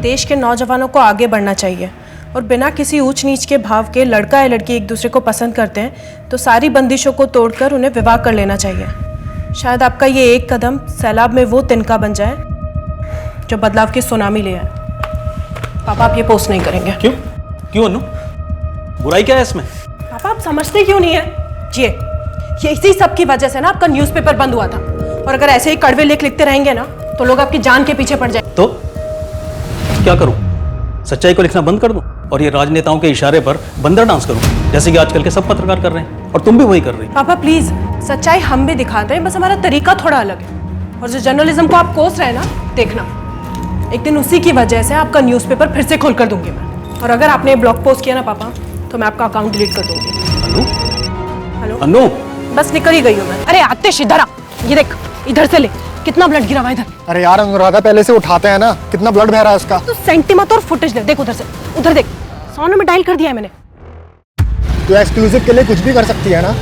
देश के नौजवानों को आगे बढ़ना चाहिए और बिना किसी ऊंच नीच के भाव के लड़का या लड़की एक दूसरे को पसंद करते हैं तो सारी बंदिशों को तोड़कर उन्हें विवाह कर लेना चाहिए। शायद आपका ये एक कदम सैलाब में वो तिनका बन जाए जो बदलाव की सुनामी ले आए। पापा आप ये पोस्ट नहीं करेंगे। क्यों क्यों अनु, बुराई क्या है इसमें? पापा आप समझते क्यों नहीं है? जी ये इसी सब की वजह से ना आपका न्यूज़पेपर बंद हुआ था, और अगर ऐसे ही कड़वे लेख लिखते रहेंगे ना तो लोग आपकी जान के पीछे पड़ जाए। तो क्या करूं? सच्चाई को लिखना बंद कर दूं और ये राजनेताओं के इशारे पर बंदर डांस करूं, जैसे कि आजकल के सब पत्रकार कर रहे हैं और तुम भी वही कर रही। पापा प्लीज, सच्चाई हम भी दिखाते हैं, बस हमारा तरीका थोड़ा अलग है। और जो जर्नलिज्म को आप कोस रहे हैं ना, देखना एक दिन उसी की वजह से आपका न्यूज़पेपर फिर से खोल कर दूंगी मैं। और अगर आपने ब्लॉग पोस्ट किया ना पापा, तो मैं आपका अकाउंट डिलीट कर दूंगी। अनु, हेलो अनु, बस निकल ही गई हूँ मैं। अरे आतिश इधर आ, ये देख इधर से ले, कितना ब्लड गिरा हुआ इधर। अरे यार अनुराधा पहले से उठाते हैं ना, कितना ब्लड बह रहा है उसका। तो सेंटीमत और फुटेज दे, देख उधर से, उधर देख 100 में डायल कर दिया है मैंने। तू एक्सक्लूसिव के लिए कुछ भी कर सकती है ना,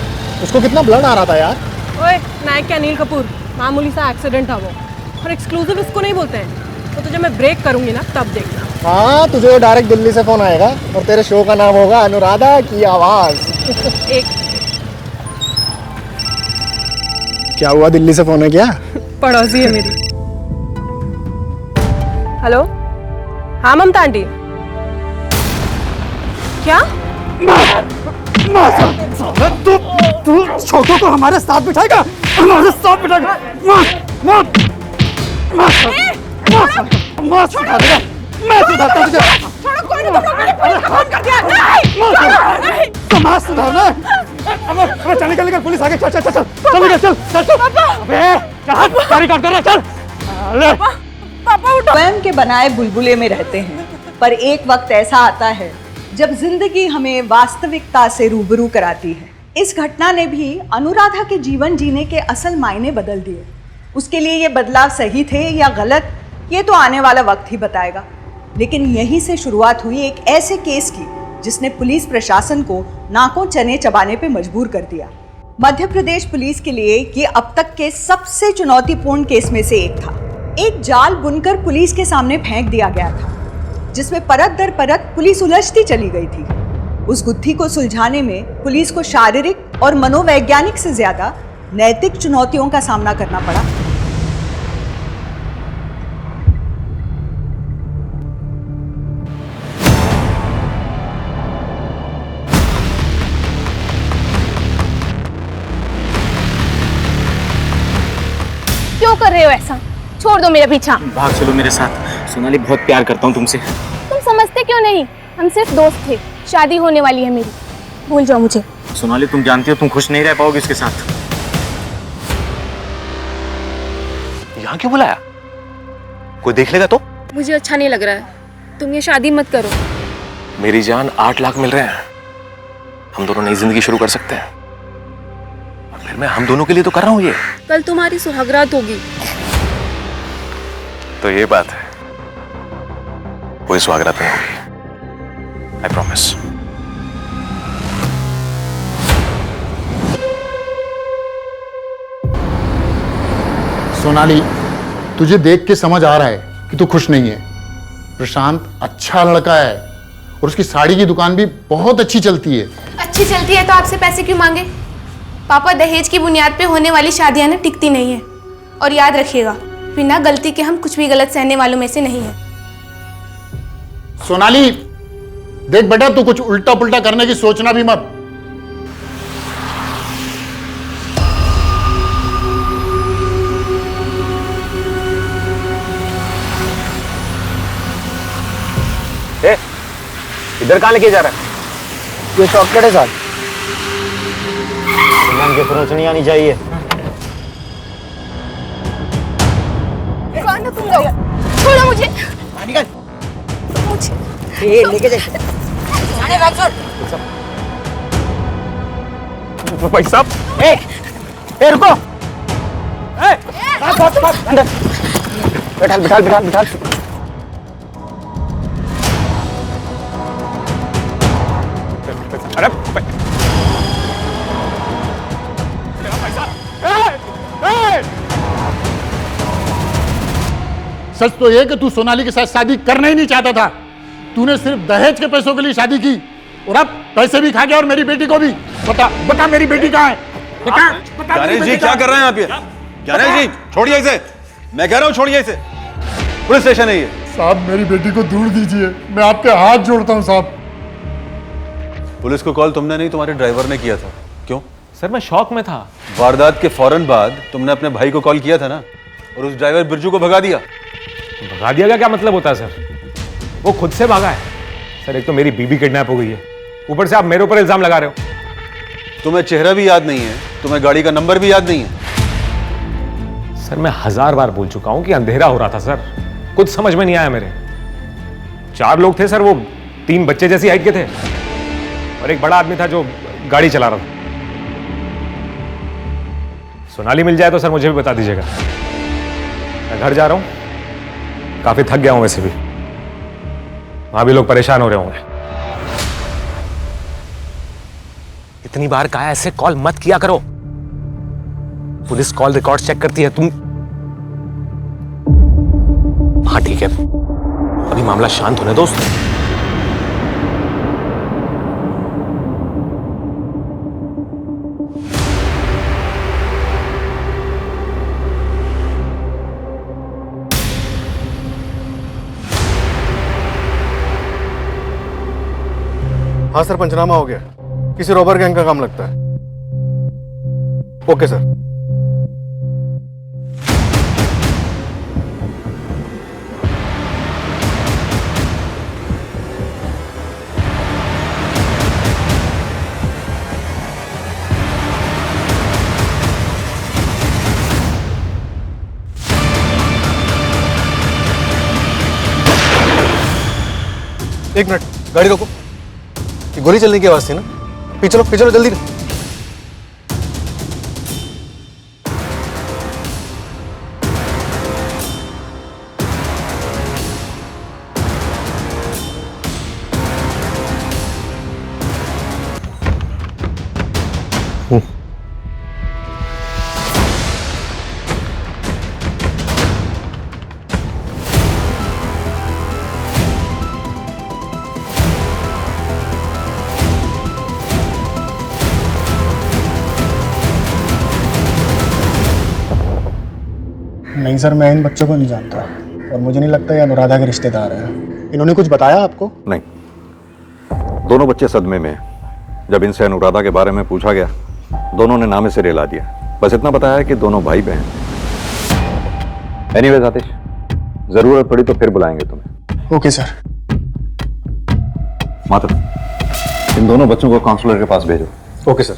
उसको कितना ब्लड आ रहा था यार। ओए नायक के अनिल कपूर, मामूली सा एक्सीडेंट था वो, और एक्सक्लूसिव इसको नहीं बोलते हैं। तो तुझे मैं ब्रेक करूंगी ना तब देखना। हाँ तुझे डायरेक्ट दिल्ली से फोन आएगा और तेरे शो का नाम होगा अनुराधा की आवाज। एक क्या हुआ, दिल्ली से फोन है क्या? पड़ोसी है मेरी। हेलो हाँ ममता आंटी, क्या? तू छोटों को हमारे साथ बिठाएगा, हमारे साथ बिठाएगा। मैं सुधारता तुझे। समाज सुधारना। चल निकल, पुलिस आगे। चल चल चल चल चल चल चल चल। अबे गाड़ी काट कर चल। पापा उठो। स्वयं के बनाए बुलबुले में रहते हैं, पर एक वक्त ऐसा आता है जब जिंदगी हमें वास्तविकता से रूबरू कराती है। इस घटना ने भी अनुराधा के जीवन जीने के असल मायने बदल दिए। उसके लिए ये बदलाव सही थे या गलत, ये तो आने वाला वक्त ही बताएगा। लेकिन यहीं से शुरुआत हुई एक ऐसे केस की जिसने पुलिस प्रशासन को नाकों चने चबाने पे मजबूर कर दिया। मध्य प्रदेश पुलिस के लिए ये अब तक के सबसे चुनौतीपूर्ण केस में से एक था। एक जाल बुनकर पुलिस के सामने फेंक दिया गया था, जिसमें परत दर परत पुलिस उलझती चली गई थी। उस गुत्थी को सुलझाने में पुलिस को शारीरिक और मनोवैज्ञानिक से ज्यादा नैतिक चुनौतियों का सामना करना पड़ा। क्यों कर रहे हो ऐसा? छोड़ दो मेरा पीछा। भाग चलो मेरे साथ। सोनाली बहुत प्यार करता हूँ तुमसे। तुम समझते क्यों नहीं? हम सिर्फ दोस्त थे, शादी होने वाली है मेरी, भूल जाओ मुझे। सोनाली तुम जानती हो तुम खुश नहीं रह पाओगे इसके साथ। यहाँ क्यों बुलाया? कोई देख लेगा तो? मुझे अच्छा नहीं लग रहा है, तुम ये शादी मत करो। मेरी जान 8 लाख मिल रहे हैं, हम दोनों नई जिंदगी शुरू कर सकते हैं। और फिर मैं हम दोनों के लिए तो कर रहा हूँ ये। कल तुम्हारी सुहागरात होगी। तो ये बात है, कोई स्वागत नहीं होगी, आई प्रॉमिस। सोनाली, तुझे देख के समझ आ रहा है कि तू खुश नहीं है। प्रशांत अच्छा लड़का है और उसकी साड़ी की दुकान भी बहुत अच्छी चलती है। अच्छी चलती है तो आपसे पैसे क्यों मांगे? पापा, दहेज की बुनियाद पे होने वाली शादियां ना टिकती नहीं है। और याद रखिएगा, बिना गलती के हम कुछ भी गलत सहने वालों में से नहीं है। सोनाली देख बेटा, तू कुछ उल्टा पुल्टा करने की सोचना भी मत। इधर कहाँ लेके जा रहा है? ये शॉर्टकट है साहब। ध्यान के खरोच नहीं आनी चाहिए। कौन हो तुम लोग? छोड़ो मुझे। ये लेके जा। भाई साहब, ए रुको। अंदर बैठाल बैठाल बैठाल बैठाल। अरे सच तो ये कि तू सोनाली के साथ शादी करना ही नहीं चाहता था। तूने सिर्फ दहेज के पैसों के लिए शादी की और अब पैसे भी खा गया और मेरी बेटी को भी। बता बता मेरी बेटी कहाँ है? बता बता मेरी गणेश जी बेटी क्या कहाँ कर रहे हैं आप ये? गणेश जी छोड़िए इसे, मैं कह रहा हूँ छोड़िए इसे, पुलिस स्टेशन है ये। साहब मेरी बेटी को दूर दीजिए, मैं आपके हाथ जोड़ता हूँ साहब। पुलिस को कॉल तुमने नहीं, तुम्हारे ड्राइवर ने किया था। क्यों? सर मैं शौक में था। वारदात के फौरन बाद तुमने अपने भाई को कॉल किया था ना, और उस ड्राइवर बिरजू को भगा दिया। भगा दिया का क्या मतलब होता है सर? वो खुद से भागा है सर। एक तो मेरी बीबी किडनैप हो गई है, ऊपर से आप मेरे ऊपर इल्जाम लगा रहे हो। तुम्हें चेहरा भी याद नहीं है, तुम्हें गाड़ी का नंबर भी याद नहीं है। सर मैं 1000 बार बोल चुका हूं कि अंधेरा हो रहा था सर, कुछ समझ में नहीं आया मेरे। 4 लोग थे सर, वो 3 बच्चे जैसी हाइट के थे और एक बड़ा आदमी था जो गाड़ी चला रहा था। सोनाली मिल जाए तो सर मुझे भी बता दीजिएगा। मैं घर जा रहा हूं, काफी थक गया हूं वैसे भी, वहां भी लोग परेशान हो रहे होंगे। इतनी बार कहा ऐसे कॉल मत किया करो, पुलिस कॉल रिकॉर्ड चेक करती है। तुम हाँ ठीक है, अभी मामला शांत होने दो। हाँ सर, पंचनामा हो गया, किसी रॉबर गैंग का काम लगता है। Okay sir. एक मिनट, गाड़ी रोको। ये गोली चलने की आवाज थी ना? पीछे चलो जल्दी। नहीं सर, मैं इन बच्चों को नहीं जानता और मुझे नहीं लगता ये अनुराधा के रिश्तेदार हैं। इन्होंने कुछ बताया आपको? नहीं, दोनों बच्चे सदमे में हैं। जब इनसे अनुराधा के बारे में पूछा गया, दोनों ने नामे से रिला दिया। बस इतना बताया है कि दोनों भाई बहन। एनीवेज आतिश, जरूरत पड़ी तो फिर बुलाएंगे तुम्हें। Okay sir. माधव, इन दोनों बच्चों को काउंसलर के पास भेजो। Okay sir.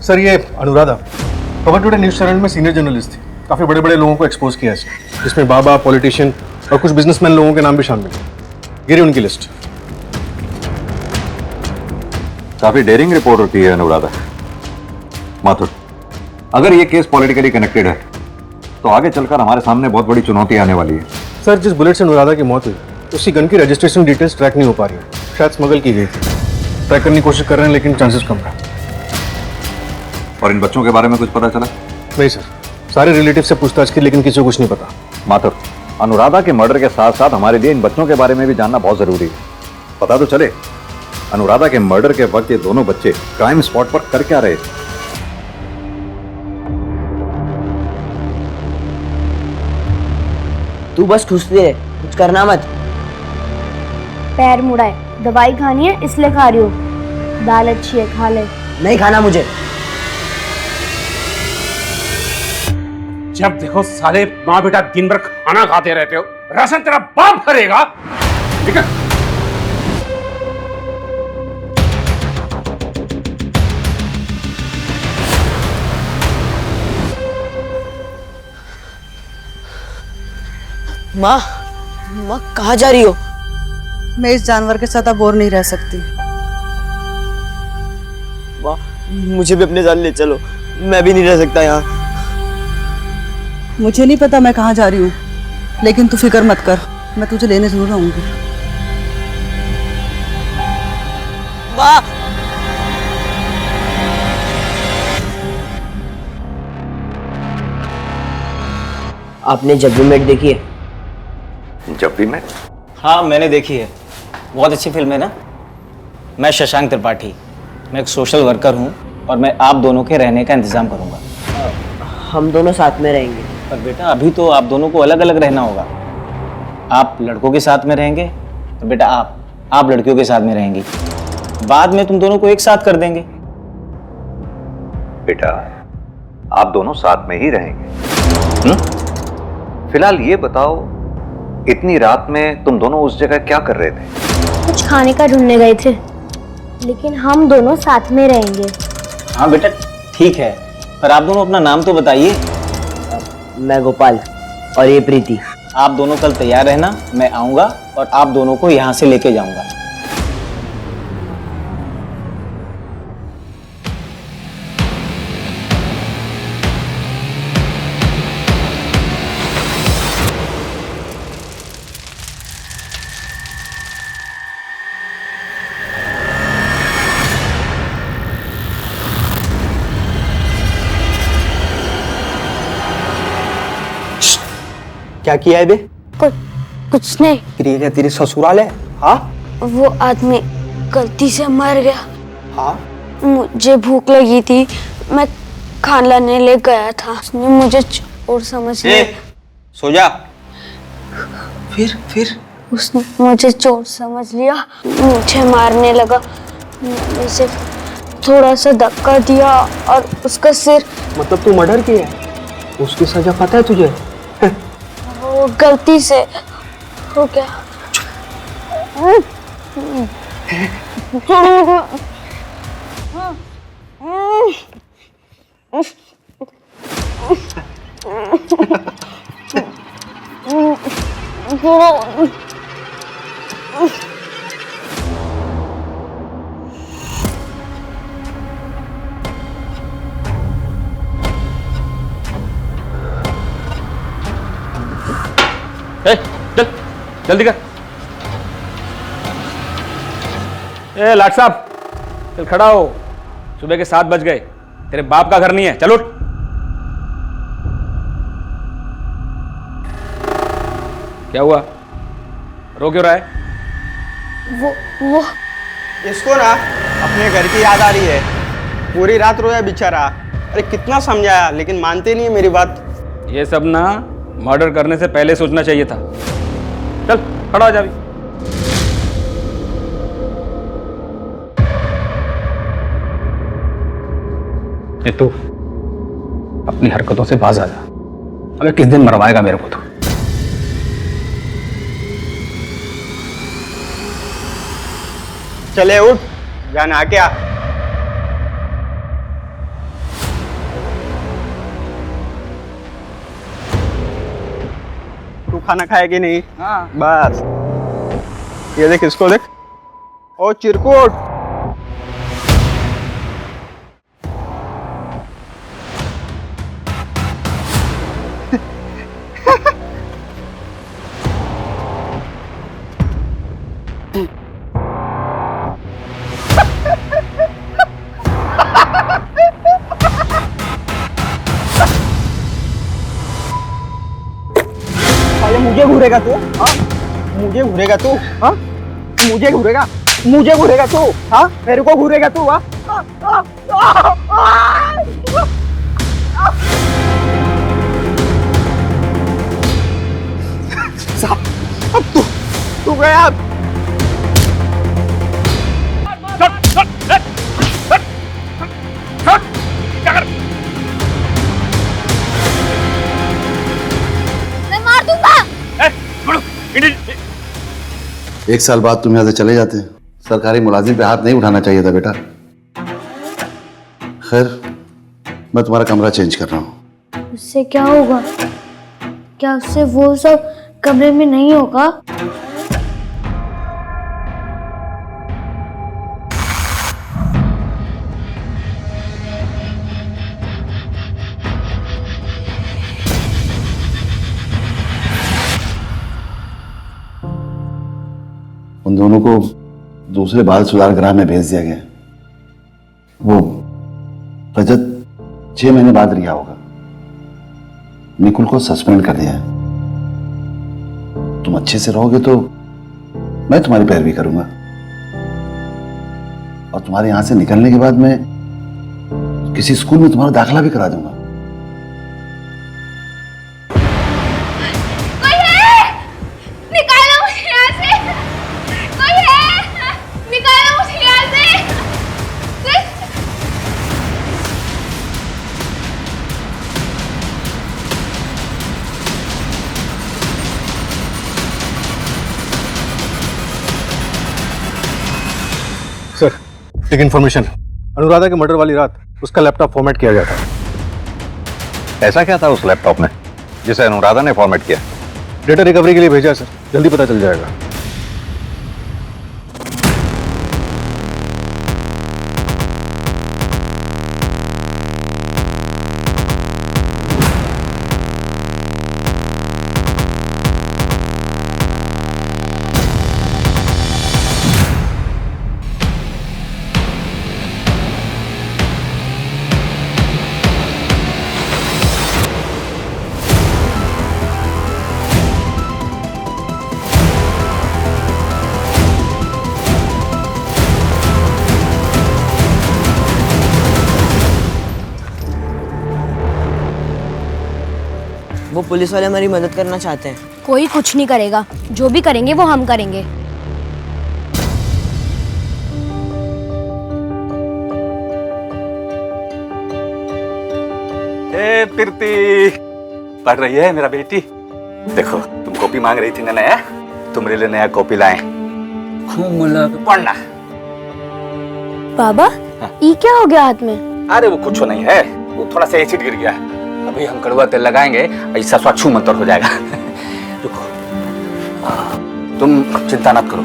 सर ये अनुराधा खबर टुडे न्यूज़ चैनल में सीनियर जर्नलिस्ट थी, काफी बड़े बड़े लोगों को एक्सपोज किया इसने, जिसमें बाबा, पॉलिटिशियन और कुछ बिजनेसमैन लोगों के नाम भी शामिल हैं। गिरी उनकी लिस्ट। काफी डेयरिंग रिपोर्टर थी है अनुराधा। माथुर, अगर ये केस पॉलिटिकली कनेक्टेड है तो आगे चलकर हमारे सामने बहुत बड़ी चुनौती आने वाली है। सर जिस बुलेट से अनुराधा की मौत हुई, उसी गन की रजिस्ट्रेशन डिटेल्स ट्रैक नहीं हो पा रही है, शायद स्मगल की गई थी। ट्रैक करने की कोशिश कर रहे हैं लेकिन चांसेस कम है। और इन बच्चों के बारे में कुछ पता चला? नहीं सर, सारे रिलेटिव से पूछताछ की लेकिन किसी को कुछ नहीं पता। माथुर, अनुराधा के मर्डर के साथ साथ हमारे लिए इन बच्चों के बारे में भी जानना बहुत जरूरी है। पता तो चले अनुराधा के मर्डर के वक्त ये दोनों बच्चे क्राइम स्पॉट पर कर क्या रहे थे। तू बस ठूसती रहे, कुछ करना मत। पैर मुड़ा है, दवाई खानी है इसलिए खा रही हूँ। दाल अच्छी है, खा ले। नहीं खाना मुझे। जब देखो साले माँ बेटा दिन भर खाना खाते रहते हो, राशन तेरा बाप करेगा। ठीक है? माँ, माँ कहाँ जा रही हो? मैं इस जानवर के साथ अब और नहीं रह सकती। माँ, मुझे भी अपने साथ ले चलो, मैं भी नहीं रह सकता यहाँ। मुझे नहीं पता मैं कहाँ जा रही हूँ, लेकिन तू फिक्र मत कर, मैं तुझे लेने जरूर आऊंगी। माँ, आपने जब भी मेट देखी है? जब भी मैं हाँ मैंने देखी है, बहुत अच्छी फिल्म है ना। मैं शशांक त्रिपाठी, मैं एक सोशल वर्कर हूँ और मैं आप दोनों के रहने का इंतज़ाम करूँगा। हम दोनों साथ में रहेंगे। पर बेटा अभी तो आप दोनों को अलग अलग रहना होगा। आप लड़कों के साथ में रहेंगे और बेटा आप लड़कियों के साथ में रहेंगी। बाद में तुम दोनों को एक साथ कर देंगे। बेटा आप दोनों साथ में ही रहेंगे। फिलहाल ये बताओ, इतनी रात में तुम दोनों उस जगह क्या कर रहे थे? कुछ खाने का ढूंढने गए थे, लेकिन हम दोनों साथ में रहेंगे। हाँ बेटा ठीक है, पर आप दोनों अपना नाम तो बताइए। मैं गोपाल और ये प्रीति। आप दोनों कल तैयार रहना, मैं आऊँगा और आप दोनों को यहाँ से लेके जाऊँगा। क्या किया है बे? कुछ नहीं। प्रिया क्या तेरी ससुराल है? हाँ वो आदमी गलती से मर गया। हाँ मुझे भूख लगी थी, मैं खाना लाने ले गया था, उसने मुझे चोर समझ लिया। सो जा। फिर उसने मुझे चोर समझ लिया, मुझे मारने लगा। मैंने सिर्फ थोड़ा सा धक्का दिया और उसका सिर। मतलब तू मर्डर किया? उसकी सजा पता है तुझे? वो गलती से हो गया। चल जल्दी कर। लाट साहब चल खड़ा हो, सुबह के 7 बज गए, तेरे बाप का घर नहीं है, चल उठ। क्या हुआ, रो क्यों रहा है? वो इसको ना अपने घर की याद आ रही है, पूरी रात रोया बेचारा। अरे कितना समझाया लेकिन मानते नहीं है मेरी बात। ये सब ना मर्डर करने से पहले सोचना चाहिए था। चल खड़ा हो जा। तू अपनी हरकतों से बाज आ जा, अबे किस दिन मरवाएगा मेरे को? तो चले उठ, जाना क्या? तू खाना खाएगी नहीं? हाँ। बस ये देख, इसको देख। ओ चिरकुट, मुझे घूरेगा तू? हाँ मुझे घूरेगा तू? हाँ मुझे घूरेगा? मुझे घूरेगा तू? हाँ मेरे को घूरेगा तू? हाँ अब तू गया। मैं मार दूंगा। 1 साल बाद तुम यहाँ से चले जाते, सरकारी मुलाजिम पे हाथ नहीं उठाना चाहिए था बेटा। खैर मैं तुम्हारा कमरा चेंज कर रहा हूँ। उससे क्या होगा? क्या उससे वो सब कमरे में नहीं होगा? उन दोनों को दूसरे बाल सुधार गृह में भेज दिया गया। वो रजत 6 महीने बाद रिहा होगा। निकुल को सस्पेंड कर दिया है। तुम अच्छे से रहोगे तो मैं तुम्हारी पैरवी करूंगा, और तुम्हारे यहां से निकलने के बाद मैं किसी स्कूल में तुम्हारा दाखिला भी करा दूंगा। कोई है? निकालो मुझे यहाँ से। कोई है? निकालो मुझे यहाँ से। सर, एक इन्फॉर्मेशन, अनुराधा के मर्डर वाली रात उसका लैपटॉप फॉर्मेट किया गया था। ऐसा क्या था उस लैपटॉप में जिसे अनुराधा ने फॉर्मेट किया? डेटा रिकवरी के लिए भेजा है सर, जल्दी पता चल जाएगा। वो पुलिस वाले हमारी मदद करना चाहते हैं। कोई कुछ नहीं करेगा, जो भी करेंगे वो हम करेंगे। ए प्रीति, पढ़ रही है मेरा बेटी? देखो तुम कॉपी मांग रही थी ना नया, तुम्हारे लिए नया कॉपी लाए। खूब मुला पढ़ना। बाबा, ये क्या हो गया हाथ में? अरे वो कुछ नहीं है, वो थोड़ा सा एसिड गिर गया है। अभी हम कड़वा तेल लगाएंगे, ऐसा स्वच्छ मंतर हो जाएगा। रुको, तुम चिंता मत करो।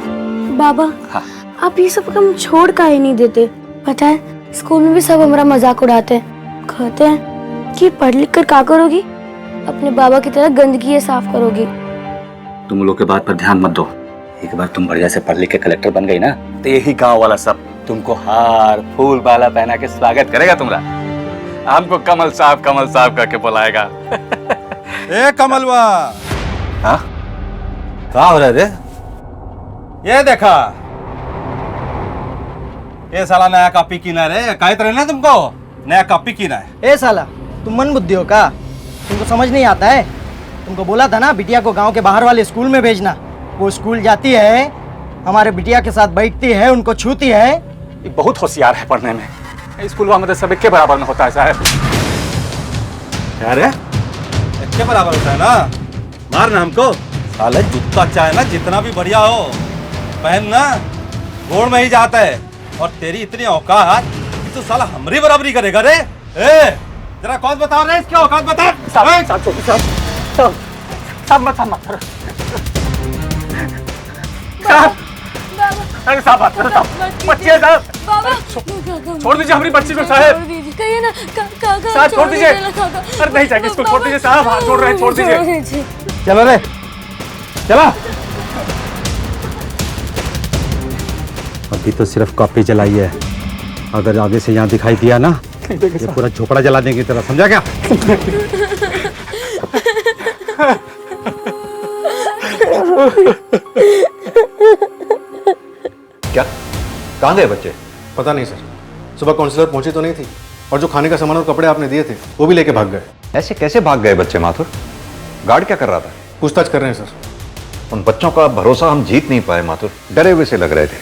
बाबा, हाँ। आप ये सब काम छोड़ काहे नहीं देते? पता है स्कूल में भी सब हमारा मजाक उड़ाते हैं, कहते हैं कि पढ़ लिख कर क्या करोगी, अपने बाबा की तरह गंदगी ये साफ करोगी। तुम लोग के बात पर ध्यान मत दो। एक बार तुम बढ़िया से पढ़ लिख के कलेक्टर बन गई ना, तो यही गांव वाला सब तुमको हार फूल बाला पहना के स्वागत करेगा तुम्हारा। हमको कमल साहब करके बुलाएगा। ए कमलवा, हाँ? क्या हो रहा है रे? ये देखा, ये साला नया कॉपी कीना रे, कहते रहे ना तुमको नया कॉपी कीना है। ए साला, तुम मन बुद्धि हो का? तुमको समझ नहीं आता है? तुमको बोला था ना बिटिया को गांव के बाहर वाले स्कूल में भेजना। वो स्कूल जाती है, हमारे बिटिया के साथ बैठती है, उनको छूती है। ये बहुत होशियार है पढ़ने में। स्कूल में सब एक के बराबर में होता है साहब। क्या रे? एक के बराबर होता है ना? मारना हमको। साले जूता चाहे ना जितना भी बढ़िया हो, पहनना गोड़ में ही जाता है। और तेरी इतनी औकात कि तू साला हमारी बराबरी करेगा रे? ए, जरा कौन बता रहे इसकी औकात बता। अरे साहब बात करो साहब, बच्चे साहब, छोड़ दीजिए हमारी बच्ची को साहब। कहिए ना, साहब छोड़ दीजिए। अरे नहीं जाएंगे इसको, छोड़ दीजिए साहब, हाथ छोड़ रहे हैं, छोड़ दीजिए। चलो रे, चला। अभी तो सिर्फ कॉपी जलाई है, अगर आगे से यहाँ दिखाई दिया ना, ये पूरा झोपड़ा जला देंगे तेरा, समझा क्या? क्या? कहाँ गए बच्चे? पता नहीं सर, सुबह काउंसलर पहुंची तो नहीं थी, और जो खाने का सामान और कपड़े आपने दिए थे वो भी लेके भाग गए। ऐसे कैसे भाग गए बच्चे माथुर? गार्ड क्या कर रहा था? पूछताछ कर रहे हैं सर। उन बच्चों का भरोसा हम जीत नहीं पाए माथुर, डरे हुए से लग रहे थे।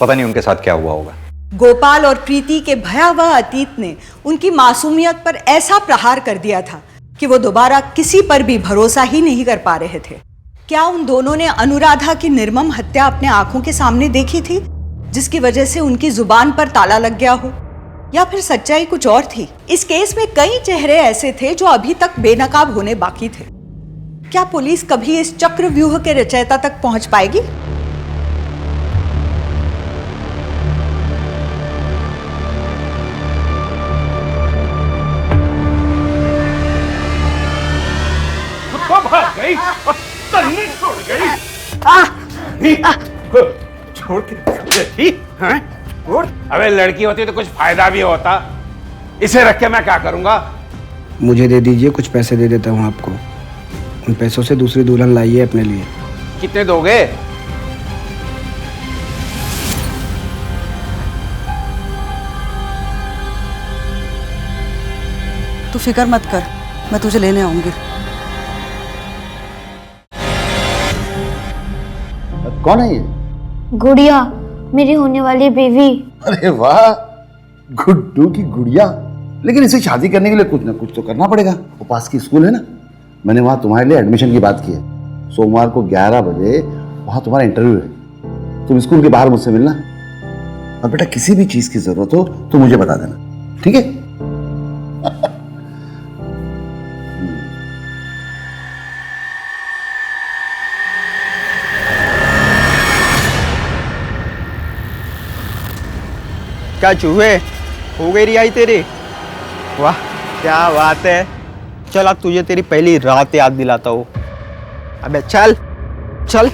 पता नहीं उनके साथ क्या हुआ होगा। गोपाल और प्रीति के भयावह अतीत ने उनकी मासूमियत पर ऐसा प्रहार कर दिया था कि वो दोबारा किसी पर भी भरोसा ही नहीं कर पा रहे थे। क्या उन दोनों ने अनुराधा की निर्मम हत्या अपने आंखों के सामने देखी थी, जिसकी वजह से उनकी जुबान पर ताला लग गया हो, या फिर सच्चाई कुछ और थी? इस केस में कई चेहरे ऐसे थे जो अभी तक बेनकाब होने बाकी थे। क्या पुलिस कभी इस चक्रव्यूह के रचयिता तक पहुंच पाएगी? भाग गई और तन्ने छोड़ गई। छोड़ के हाँ? अबे लड़की होती तो कुछ फायदा भी होता। इसे रख के मैं क्या करूंगा? मुझे दे दीजिए, कुछ पैसे दे देता हूँ आपको। उन पैसों से दूसरी दुल्हन लाइए अपने लिए। कितने दोगे? तू फिक्र मत कर, मैं तुझे लेने आऊंगी। कौन है ये? गुड़िया, मेरी होने वाली बीवी। अरे वाह, गुड्डू की गुड़िया। लेकिन इसे शादी करने के लिए कुछ ना कुछ तो करना पड़ेगा। वो पास की स्कूल है ना, मैंने वहां तुम्हारे लिए एडमिशन की बात की है। सोमवार को 11 बजे वहां तुम्हारा इंटरव्यू है। तुम स्कूल के बाहर मुझसे मिलना। और बेटा किसी भी चीज की जरूरत हो तो मुझे बता देना, ठीक है? क्या चूहे, हो गई रिहाई तेरी? वाह क्या बात है। चल अब तुझे तेरी पहली रात याद दिलाता हूँ। अबे चल चल।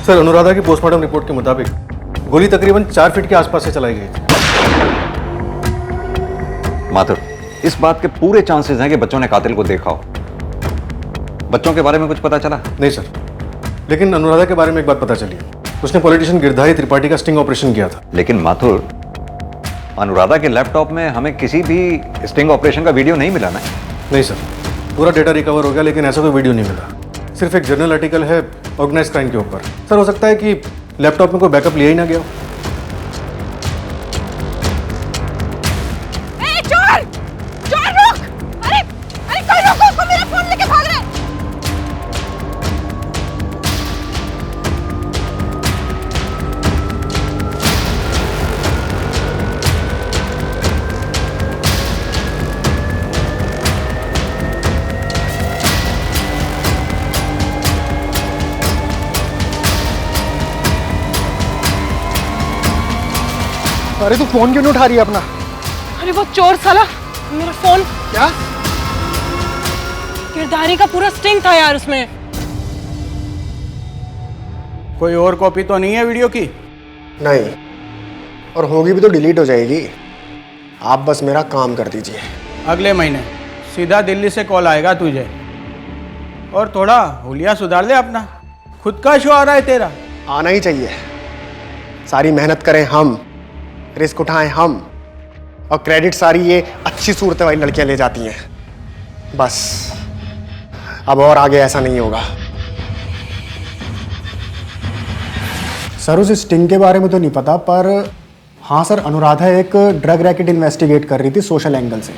सर, अनुराधा की पोस्टमार्टम रिपोर्ट के मुताबिक गोली तकरीबन 4 फीट के आसपास से चलाई गई थी। माथुर, इस बात के पूरे चांसेस हैं कि बच्चों ने कातिल को देखा हो। बच्चों के बारे में कुछ पता चला? नहीं सर, लेकिन अनुराधा के बारे में एक बात पता चली। उसने पॉलिटिशियन गिरधारी त्रिपाठी का स्टिंग ऑपरेशन किया था। लेकिन माथुर, अनुराधा के लैपटॉप में हमें किसी भी स्टिंग ऑपरेशन का वीडियो नहीं मिला ना? नहीं सर, पूरा डेटा रिकवर हो गया, लेकिन ऐसा कोई वीडियो नहीं मिला। सिर्फ एक जर्नल आर्टिकल है ऑर्गेनाइज क्राइम के ऊपर। सर, हो सकता है कि लैपटॉप में कोई बैकअप लिया ही ना गया हो। चोर! चोर रुक! अरे अरे कोई रोको उसको, मेरा फोन लेके भाग रहा है। अरे तू फोन क्यों नहीं उठा रही है अपना? अरे वो चोर साला मेरा फोन। क्या? गिरधारी का पूरा स्टिंग था यार उसमें। कोई और कॉपी तो नहीं है वीडियो की? नहीं, और होगी भी तो डिलीट हो जाएगी। आप बस मेरा काम कर दीजिए। अगले महीने सीधा दिल्ली से कॉल आएगा तुझे। और थोड़ा हुलिया सुधार ले अपना। खुद का शो आ रहा है तेरा। आना ही चाहिए। सारी मेहनत करें हम, रिस्क उठाएं हम, और क्रेडिट सारी ये अच्छी सूरत वाली लड़कियां ले जाती हैं। बस अब और आगे ऐसा नहीं होगा। सर, उस स्टिंग के बारे में तो नहीं पता, पर हाँ सर, अनुराधा एक ड्रग रैकेट इन्वेस्टिगेट कर रही थी सोशल एंगल से।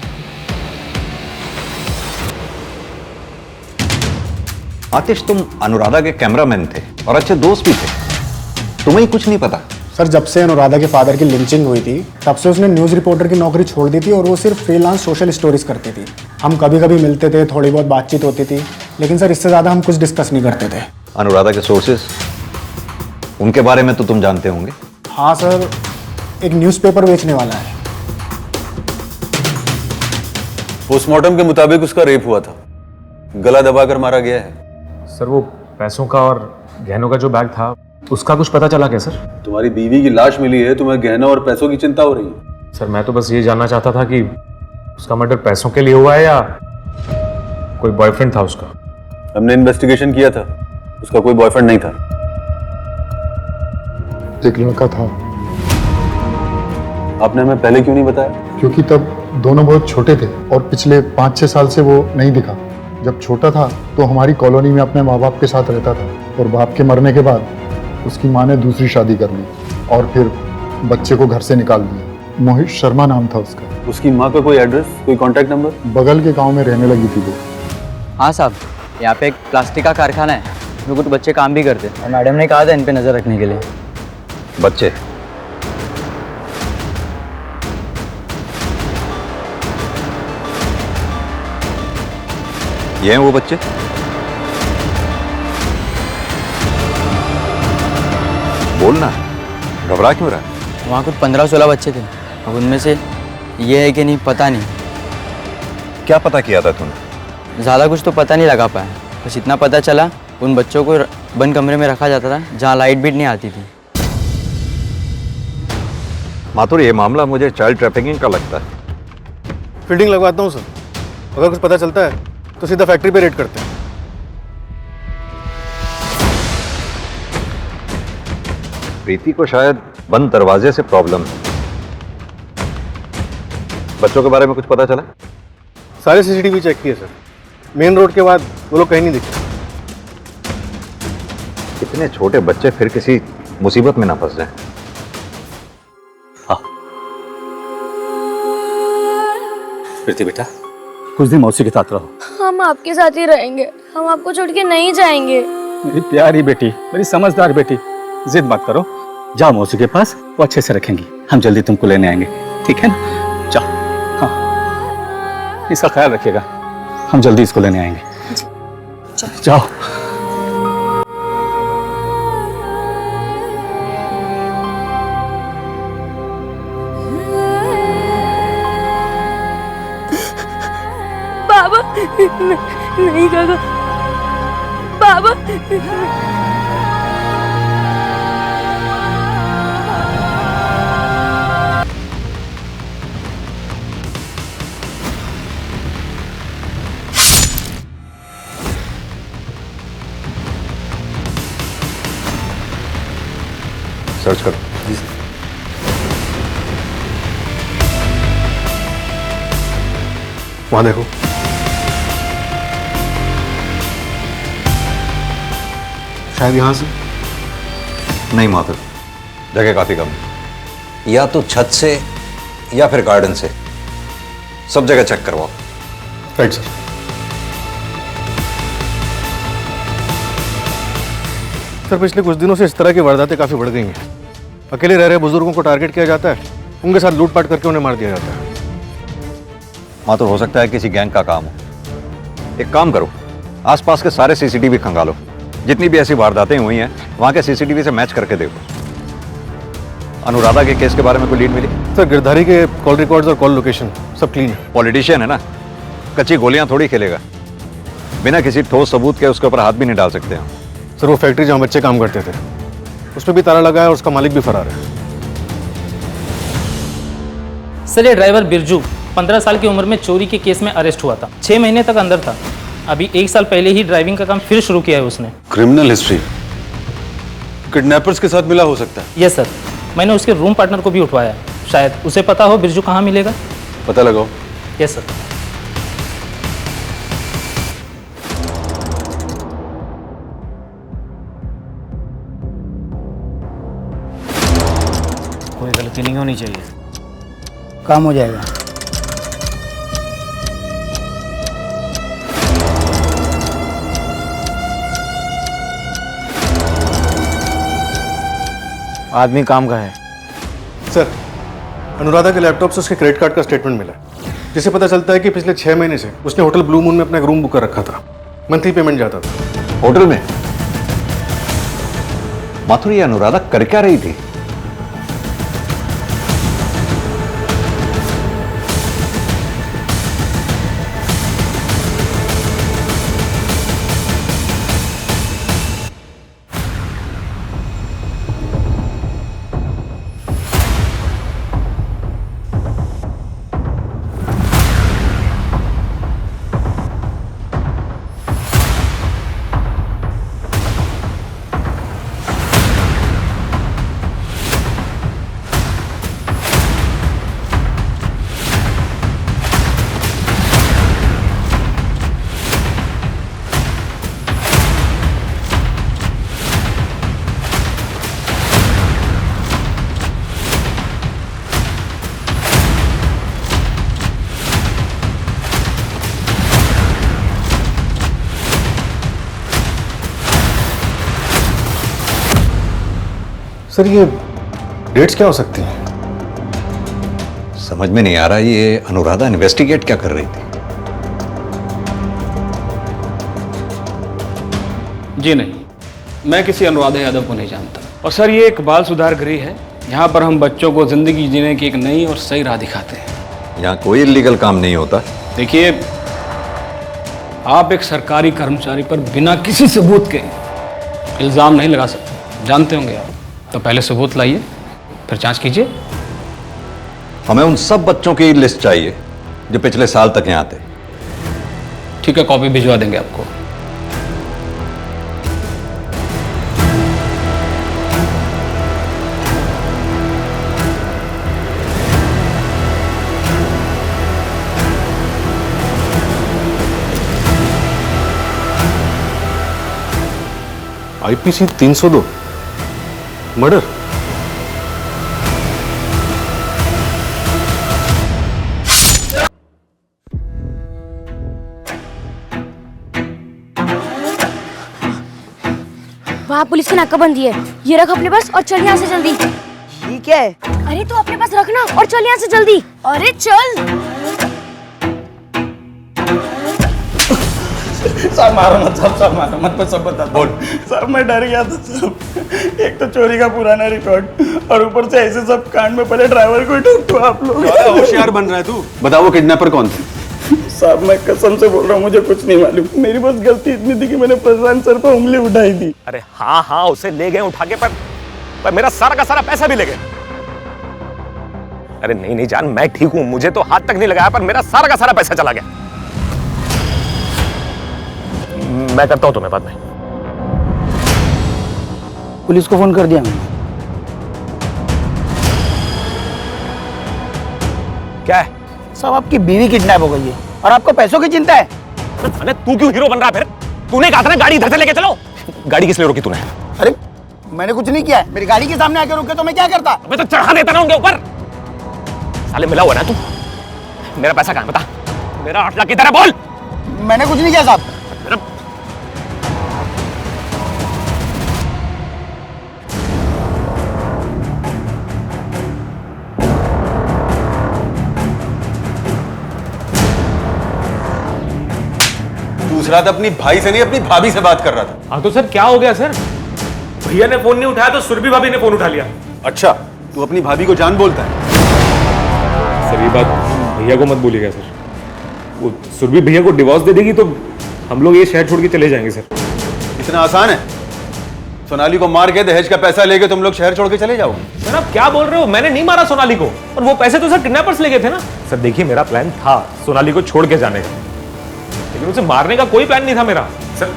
आतिश, तुम अनुराधा के कैमरामैन थे और अच्छे दोस्त भी थे, तुम्हें कुछ नहीं पता? सर, जब से अनुराधा के फादर की लिंचिंग हुई थी तब से उसने न्यूज़ रिपोर्टर की नौकरी छोड़ दी थी और वो सिर्फ फ्रीलांस सोशल स्टोरीज करती थी। हम कभी कभी मिलते थे, थोड़ी बहुत बातचीत होती थी, लेकिन सर इससे ज़्यादा हम कुछ डिस्कस नहीं करते थे। अनुराधा के सोर्सेस, उनके बारे में तो तुम जानते होंगे? हाँ सर, एक न्यूज़पेपर बेचने वाला है। पोस्टमार्टम के मुताबिक उसका रेप हुआ था, गला दबाकर मारा गया है। सर, वो पैसों का और गहनों का जो बैग था उसका कुछ पता चला क्या सर? तुम्हारी बीवी की लाश मिली है, तुम्हें गहना और पैसों की चिंता हो रही है? सर, मैं तो बस ये जानना चाहता था कि उसका मर्डर पैसों के लिए हुआ है या कोई बॉयफ्रेंड था उसका। हमने इन्वेस्टिगेशन किया था, उसका कोई बॉयफ्रेंड नहीं था। एक लड़का था। आपने हमें पहले क्यों नहीं बताया? क्योंकि तब दोनों बहुत छोटे थे और पिछले 5-6 साल से वो नहीं दिखा। जब छोटा था तो हमारी कॉलोनी में अपने माँ बाप के साथ रहता था, और बाप के मरने के बाद उसकी माँ ने दूसरी शादी कर ली और फिर बच्चे को घर से निकाल दिया। मोहित शर्मा नाम था उसका। उसकी माँ का कोई एड्रेस, कोई कांटेक्ट नंबर? बगल के गांव में रहने लगी थी वो। हाँ साहब, यहाँ पे एक प्लास्टिक का कारखाना है, इसमें कुछ बच्चे काम भी करते हैं और मैडम ने कहा था इन पे नज़र रखने के लिए। बच्चे? ये हैं वो बच्चे? बोलना, घबरा क्यों रहा है? वहाँ कुछ 15-16 बच्चे थे, अब उनमें से ये है कि नहीं पता नहीं। क्या पता किया था तूने? ज़्यादा कुछ तो पता नहीं लगा पाया, बस इतना पता चला उन बच्चों को बंद कमरे में रखा जाता था जहाँ लाइट भी नहीं आती थी। माथुर, ये मामला मुझे चाइल्ड ट्रैफिकिंग का लगता है। फील्डिंग लगवाता हूँ सर, अगर कुछ पता चलता है तो सीधा फैक्ट्री पे रेड करते हैं। प्रीति को शायद बंद दरवाजे से प्रॉब्लम है। बच्चों के बारे में कुछ पता चला? सारे सीसीटीवी चेक किए सर, मेन रोड के बाद वो लोग कहीं नहीं दिखे। इतने छोटे बच्चे फिर किसी मुसीबत में ना फंस जाएं। प्रीति बेटा, कुछ दिन मौसी के साथ रहो। हम आपके साथ ही रहेंगे, हम आपको छोड़ के नहीं जाएंगे। मेरी प्यारी बेटी, मेरी समझदार बेटी, जिद मत करो, जाओ मौसी के पास, वो अच्छे से रखेंगी। हम जल्दी तुमको लेने आएंगे, ठीक है ना? जाओ। हाँ, इसका ख्याल रखिएगा, हम जल्दी इसको लेने आएंगे। जाओ। बाबा नहीं काका, बाबा सर्च करो। वहां देखो, शायद यहां से। नहीं माथुर, जगह काफी कम है। या तो छत से या फिर गार्डन से, सब जगह चेक करवाओ। Right sir. सर, पिछले कुछ दिनों से इस तरह की वारदातें काफी बढ़ गई हैं। अकेले रह रहे बुजुर्गों को टारगेट किया जाता है, उनके साथ लूटपाट करके उन्हें मार दिया जाता है। माथुर, हो सकता है किसी गैंग का काम हो। एक काम करो, आसपास के सारे सीसीटीवी खंगालो, जितनी भी ऐसी वारदातें हुई हैं वहां के सीसीटीवी से मैच करके देखो। अनुराधा के केस के बारे में कोई लीड मिली? सर, गिरधारी के कॉल रिकॉर्ड्स और कॉल लोकेशन सब क्लीन है। पॉलिटिशियन है ना, कच्ची गोलियां थोड़ी खेलेगा। बिना किसी ठोस सबूत के उसके ऊपर हाथ भी नहीं डाल सकते हैं। सर, वो फैक्ट्री जहाँ बच्चे काम करते थे उसमें भी ताला लगा है और उसका मालिक भी फरार है। सर, ये ड्राइवर बिरजू 15 साल की उम्र में चोरी के केस में अरेस्ट हुआ था। 6 महीने तक अंदर था। अभी 1 साल पहले ही ड्राइविंग का काम फिर शुरू किया है उसने। क्रिमिनल हिस्ट्री, किडनैपर्स के साथ मिला हो सकता है। यस सर, मैंने उसके रूम पार्टनर को भी उठवाया है, शायद उसे पता हो बिरजू कहाँ मिलेगा। पता लगाओ। Yes sir. कोई गलती नहीं होनी चाहिए। काम हो जाएगा। आदमी काम का है। सर, अनुराधा के लैपटॉप से उसके क्रेडिट कार्ड का स्टेटमेंट मिला है, जिससे पता चलता है कि पिछले 6 महीने से उसने होटल ब्लू मून में अपना एक रूम बुक कर रखा था। मंथली पेमेंट जाता था। होटल में? माथुर, ये अनुराधा कर क्या रही थी? सर ये डेट्स क्या हो सकती हैं? समझ में नहीं आ रहा ये अनुराधा इन्वेस्टिगेट क्या कर रही थी। जी नहीं, मैं किसी अनुराधा यादव को नहीं जानता। और सर ये एक बाल सुधार गृह है, यहाँ पर हम बच्चों को जिंदगी जीने की एक नई और सही राह दिखाते हैं। यहाँ कोई इलीगल काम नहीं होता। देखिए, आप एक सरकारी कर्मचारी पर बिना किसी सबूत के इल्ज़ाम नहीं लगा सकते, जानते होंगे आप। तो पहले सबूत लाइए, फिर जांच कीजिए। हमें उन सब बच्चों की लिस्ट चाहिए जो पिछले साल तक यहाँ थे। ठीक है, कॉपी भिजवा देंगे आपको। IPC 302 murder. वहाँ पुलिस की नाकाबंदी है, ये रख अपने पास और चल यहाँ से जल्दी। ठीक है। अरे तो अपने पास रखना और चल यहाँ से जल्दी। अरे चल। सर मारो मत, सब मारो मत, मैं सब बता बोल। सर मैं डर गया था सब, एक तो चोरी का पुराना रिकॉर्ड और ऊपर से ऐसे सब कांड में पहले ड्राइवर को ही ठोक दो आप लोग। होशियार बन रहा है तू। बताओ वो किडनैपर कौन थे? साहब मैं कसम से बोल रहा हूँ, मुझे कुछ नहीं मालूम। मेरी बस गलती इतनी थी कि मैंने प्रशांत सर पर उंगली उठाई थी। अरे हाँ हाँ, उसे ले गए उठा के, पर मेरा सारा का सारा पैसा भी ले गए। अरे नहीं नहीं जान, मैं ठीक हूं, मुझे तो हाथ तक नहीं लगाया, पर मेरा सारा का सारा पैसा चला गया। मैं करता हूं तुम्हें बाद में। पुलिस को फोन कर दिया मैंने। क्या है? साहब आपकी बीवी किडनैप हो गई है और आपको पैसों की चिंता है। अरे तू क्यों हीरो बन रहा है फिर? तूने कहा था ना गाड़ी इधर से लेके चलो। गाड़ी किस लिए रोकी तूने? अरे मैंने कुछ नहीं किया है, मेरी गाड़ी के सामने आके रुके तो मैं क्या करता? मैं तो चढ़ा देता ना उनके ऊपर। साले मिला हुआ ना तू। मेरा पैसा कहाँ है बता? मेरा 8 लाख किधर है बोल? मैंने कुछ नहीं किया साहब। दूसरा तो अपनी भाई से नहीं अपनी भाभी से बात कर रहा था। हाँ तो सर क्या हो गया सर? भैया ने फोन नहीं उठाया तो सुरभि भाभी ने फोन उठा लिया। अच्छा, तू अपनी भाभी को जान बोलता है? सर ये बात भैया को मत बोलिएगा सर। वो सुरभि भैया को डिवोर्स दे देगी तो हम लोग ये शहर छोड़ के चले जाएंगे सर। इतना आसान है? सोनाली को मार के दहेज का पैसा लेके तुम लोग शहर छोड़ के चले जाओगे? सर आप क्या बोल रहे हो? मैंने नहीं मारा सोनाली को, और वो पैसे तो सर किडनैपर्स ले गए थे ना। सर देखिए, मेरा प्लान था सोनाली को छोड़ के जाने का, लेकिन उसे मारने का कोई प्लान नहीं था मेरा सर।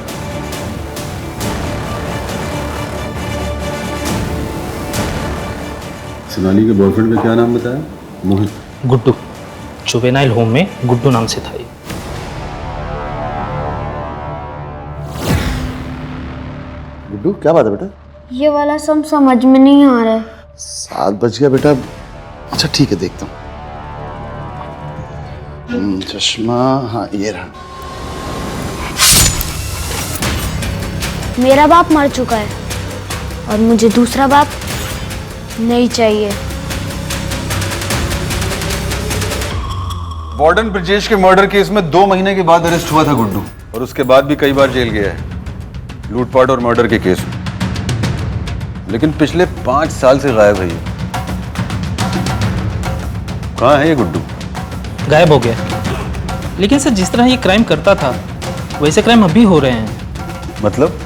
सोनाली के बॉयफ्रेंड का क्या नाम बताया? मोहित। गुड्डू। जुवेनाइल होम में गुड्डू नाम से था ये। गुड्डू क्या बात है बेटा? ये वाला सब समझ में नहीं आ रहा है। 7 बज गया बेटा। अच्छा ठीक है, देखता हूँ। चश्मा, हाँ ये रहा। मेरा बाप मर चुका है और मुझे दूसरा बाप नहीं चाहिए। वार्डन ब्रजेश के मर्डर केस में 2 महीने के बाद अरेस्ट हुआ था गुड्डू, और उसके बाद भी कई बार जेल गया है लूटपाट और मर्डर के केस में। लेकिन पिछले 5 साल से गायब है ये। कहाँ है ये गुड्डू? गायब हो गया। लेकिन सर जिस तरह ये क्राइम करता था वैसे क्राइम अभी हो रहे हैं। मतलब?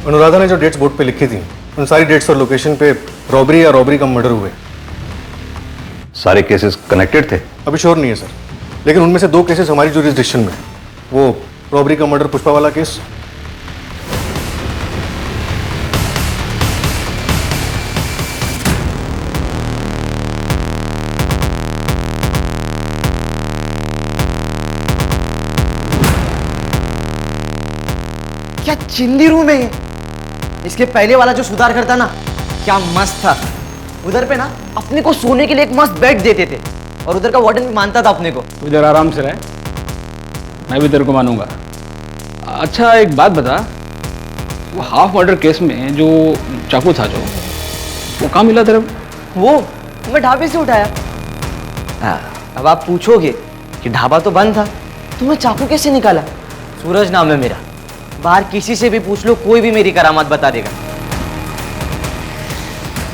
अनुराधा ने जो डेट्स बोर्ड पे लिखी थी उन सारी डेट्स और लोकेशन पे रॉबरी या रॉबरी का मर्डर हुए। सारे केसेस कनेक्टेड थे? अभी श्योर नहीं है सर, लेकिन उनमें से 2 केसेस हमारी जुरिसडिक्शन में। वो रॉबरी का मर्डर पुष्पा वाला केस, क्या चिल्ली रूम है ये? इसके पहले वाला जो सुधार करता ना, क्या मस्त था। उधर पे ना अपने को सोने के लिए एक मस्त बेड देते थे और उधर का वार्डन भी मानता था अपने को। इधर आराम से रहे, मैं भी तेरे को मानूंगा। अच्छा एक बात बता, वो हाफ मर्डर केस में जो चाकू था जो वो कहाँ मिला तेरे को? वो मैं ढाबे से उठाया। अब आप पूछोगे कि ढाबा तो बंद था तो मैं चाकू कैसे निकाला? सूरज नाम है मेरा, बाहर किसी से भी पूछ लो, कोई भी मेरी करामात बता देगा।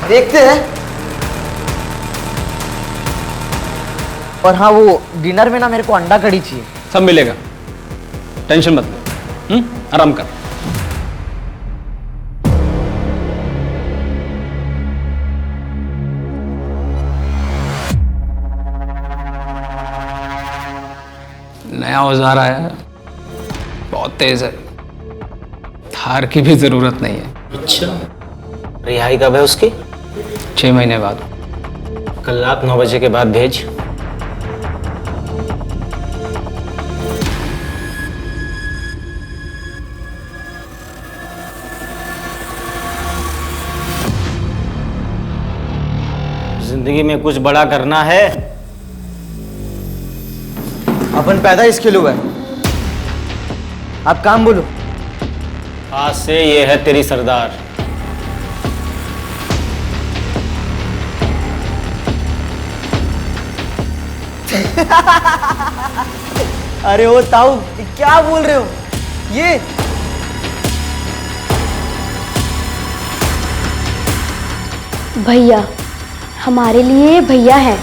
देखते हैं। और हाँ, वो डिनर में ना मेरे को अंडा कड़ी चाहिए। सब मिलेगा, टेंशन मत ले। आराम कर। नया औजार आया है, बहुत तेज है, थार की भी जरूरत नहीं है। अच्छा, रिहाई कब है उसकी? 6 महीने बाद। कल रात 9 बजे के बाद भेज। जिंदगी में कुछ बड़ा करना है। अपन पैदा इसके लिए हुआ है। आप काम बोलो। आज से ये है तेरी सरदार। अरे ओ ताऊ, क्या बोल रहे हो? ये भैया, हमारे लिए भैया है।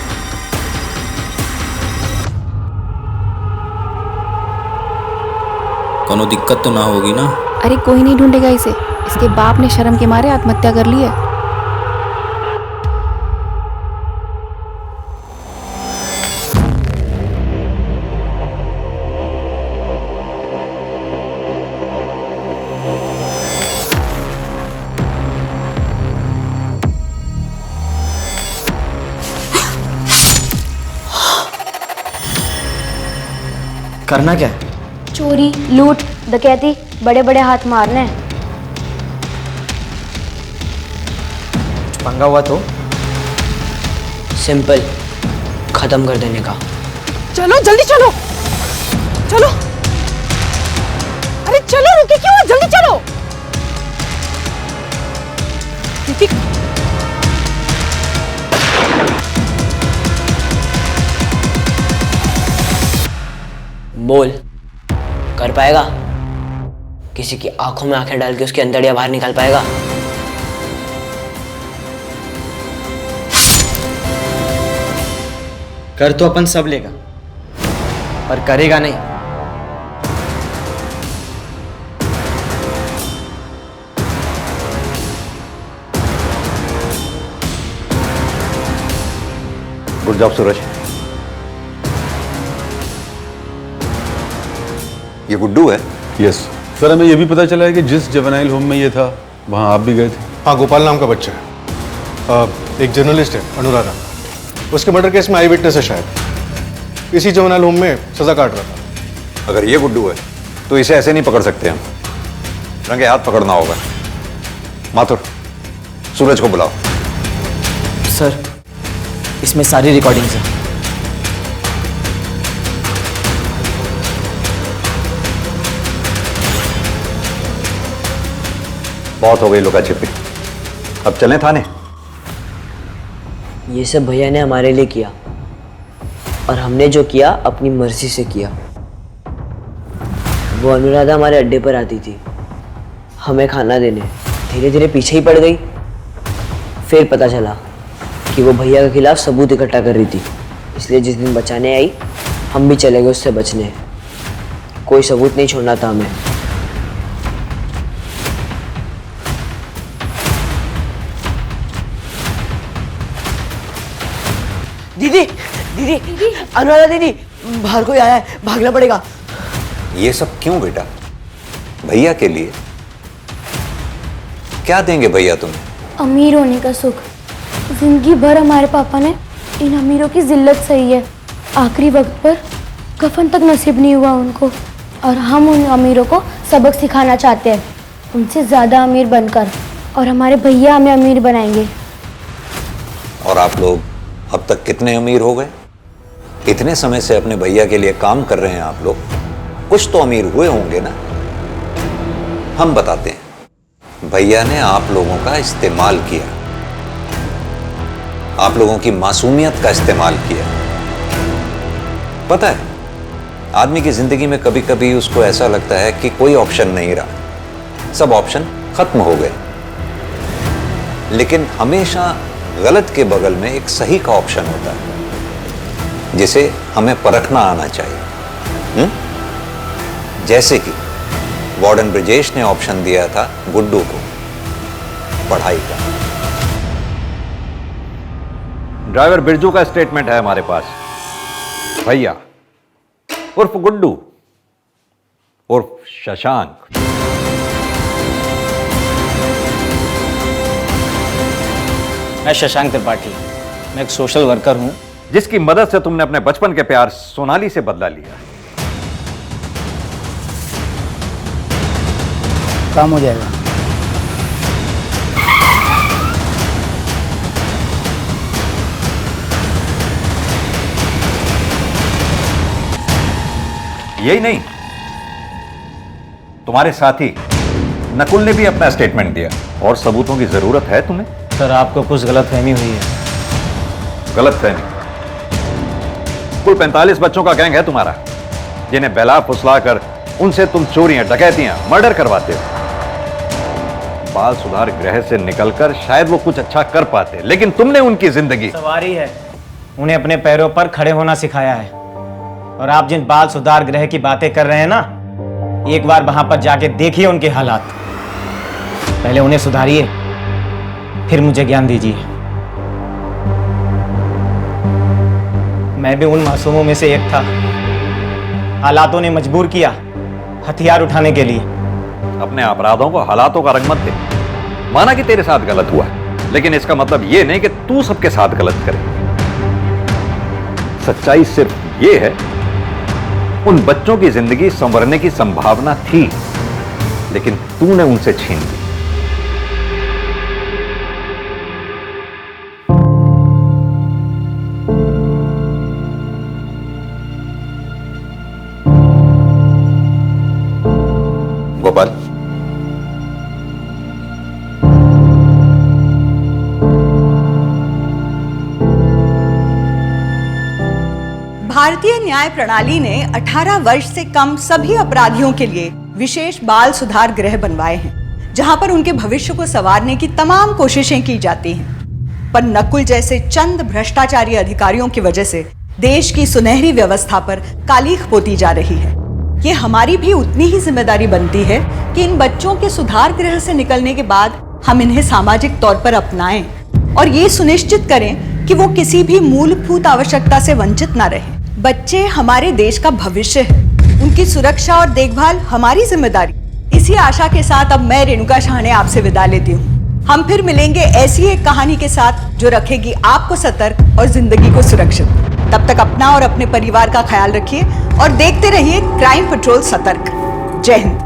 कोनो दिक्कत तो ना होगी ना? अरे कोई नहीं ढूंढेगा इसे, इसके बाप ने शर्म के मारे आत्महत्या कर ली है। करना क्या? चोरी, लूट, डकैती, बड़े बड़े हाथ मारने। पंगा हुआ तो सिंपल, खत्म कर देने का। चलो जल्दी चलो, चलो। अरे चलो, रुके क्यों? जल्दी चलो। बोल, कर पाएगा? किसी की आंखों में आंखें डाल के उसकी अंदड़ियां बाहर निकाल पाएगा? कर तो अपन सब लेगा, पर करेगा नहीं। गुड जॉब सूरज। ये गुड्डू है? यस सर, हमें ये भी पता चला है कि जिस जुवेनाइल होम में ये था वहाँ आप भी गए थे। हाँ, गोपाल नाम का बच्चा है, एक जर्नलिस्ट है अनुराधा। उसके मर्डर केस में आई विटनेस है शायद। इसी जुवेनाइल होम में सजा काट रहा था। अगर ये गुड्डू है तो इसे ऐसे नहीं पकड़ सकते हम, रंगे हाथ पकड़ना होगा। माथुर, सूरज को बुलाओ। सर, इसमें सारी रिकॉर्डिंग्स हैं। बहुत हो गई लुका छिपी, अब चलें थाने। ये सब भैया ने हमारे लिए किया, और हमने जो किया अपनी मर्जी से किया। वो अनुराधा हमारे अड्डे पर आती थी हमें खाना देने, धीरे धीरे पीछे ही पड़ गई। फिर पता चला कि वो भैया के खिलाफ सबूत इकट्ठा कर रही थी, इसलिए जिस दिन बचाने आई हम भी चले गए उससे बचने। कोई सबूत नहीं छोड़ना था हमें। दीदी, दीदी, अनुराधा दीदी, बाहर कोई आया है, भागना पड़ेगा। ये सब क्यों बेटा? भैया के लिए? क्या देंगे भैया तुम्हें? अमीर होने का सुख। जिंदगी भर हमारे पापा ने इन अमीरों की जिल्लत सही है। आखिरी वक्त पर कफन तक नसीब नहीं हुआ उनको, और हम उन अमीरों को सबक सिखाना चाहते हैं, उनसे ज़्यादा अमीर बनकर, और हमारे भैया हमें अमीर बनाएंगे। और आप लोग अब तक कितने अमीर हो गए? इतने समय से अपने भैया के लिए काम कर रहे हैं आप लोग, कुछ तो अमीर हुए होंगे ना। हम बताते हैं, भैया ने आप लोगों का इस्तेमाल किया, आप लोगों की मासूमियत का इस्तेमाल किया। पता है, आदमी की जिंदगी में कभी कभी उसको ऐसा लगता है कि कोई ऑप्शन नहीं रहा, सब ऑप्शन खत्म हो गए। लेकिन हमेशा गलत के बगल में एक सही का ऑप्शन होता है, जिसे हमें परखना आना चाहिए। जैसे कि वार्डन ब्रिजेश ने ऑप्शन दिया था गुड्डू को पढ़ाई का। ड्राइवर बिरजू का स्टेटमेंट है हमारे पास। भैया उर्फ गुड्डू उर्फ शशांक, मैं शशांक त्रिपाठी, मैं एक सोशल वर्कर हूं, जिसकी मदद से तुमने अपने बचपन के प्यार सोनाली से बदला लिया। काम हो जाएगा। यही नहीं, तुम्हारे साथी नकुल ने भी अपना स्टेटमेंट दिया। और सबूतों की जरूरत है तुम्हें? सर, आपको कुछ गलतफहमी हुई है। गलतफहमी? कुल 45 बच्चों का गैंग है तुम्हारा, जिन्हें बहला फुसला कर उनसे तुम चोरियां, डकैतियां, मर्डर करवाते हो। बाल सुधार गृह से निकलकर शायद वो कुछ अच्छा कर पाते, लेकिन तुमने उनकी जिंदगी सवारी है, उन्हें अपने पैरों पर खड़े होना सिखाया है। और आप जिन बाल सुधार गृह की बातें कर रहे हैं ना, एक बार वहां पर जाके देखिए उनके हालात। पहले उन्हें सुधारिए, फिर मुझे ज्ञान दीजिए। मैं भी उन मासूमों में से एक था। हालातों ने मजबूर किया हथियार उठाने के लिए। अपने अपराधों को हालातों का रंग मत दे। माना कि तेरे साथ गलत हुआ, लेकिन इसका मतलब यह नहीं कि तू सबके साथ गलत करे। सच्चाई सिर्फ यह है, उन बच्चों की जिंदगी संवरने की संभावना थी, लेकिन तूने उनसे छीन ली। गोपाल, भारतीय न्याय प्रणाली ने 18 वर्ष से कम सभी अपराधियों के लिए विशेष बाल सुधार गृह बनवाए हैं, जहां पर उनके भविष्य को संवारने की तमाम कोशिशें की जाती हैं। पर नकुल जैसे चंद भ्रष्टाचारी अधिकारियों की वजह से देश की सुनहरी व्यवस्था पर कालीख पोती जा रही है। ये हमारी भी उतनी ही जिम्मेदारी बनती है कि इन बच्चों के सुधार गृह से निकलने के बाद हम इन्हें सामाजिक तौर पर अपनाएं और ये सुनिश्चित करें कि वो किसी भी मूलभूत आवश्यकता से वंचित ना रहे। बच्चे हमारे देश का भविष्य है, उनकी सुरक्षा और देखभाल हमारी जिम्मेदारी। इसी आशा के साथ अब मैं रेणुका शाहने आपसे विदा लेती हूँ। हम फिर मिलेंगे ऐसी एक कहानी के साथ जो रखेगी आपको सतर्क और जिंदगी को सुरक्षित। तब तक अपना और अपने परिवार का ख्याल रखिए और देखते रहिए क्राइम पेट्रोल सतर्क। जय हिंद।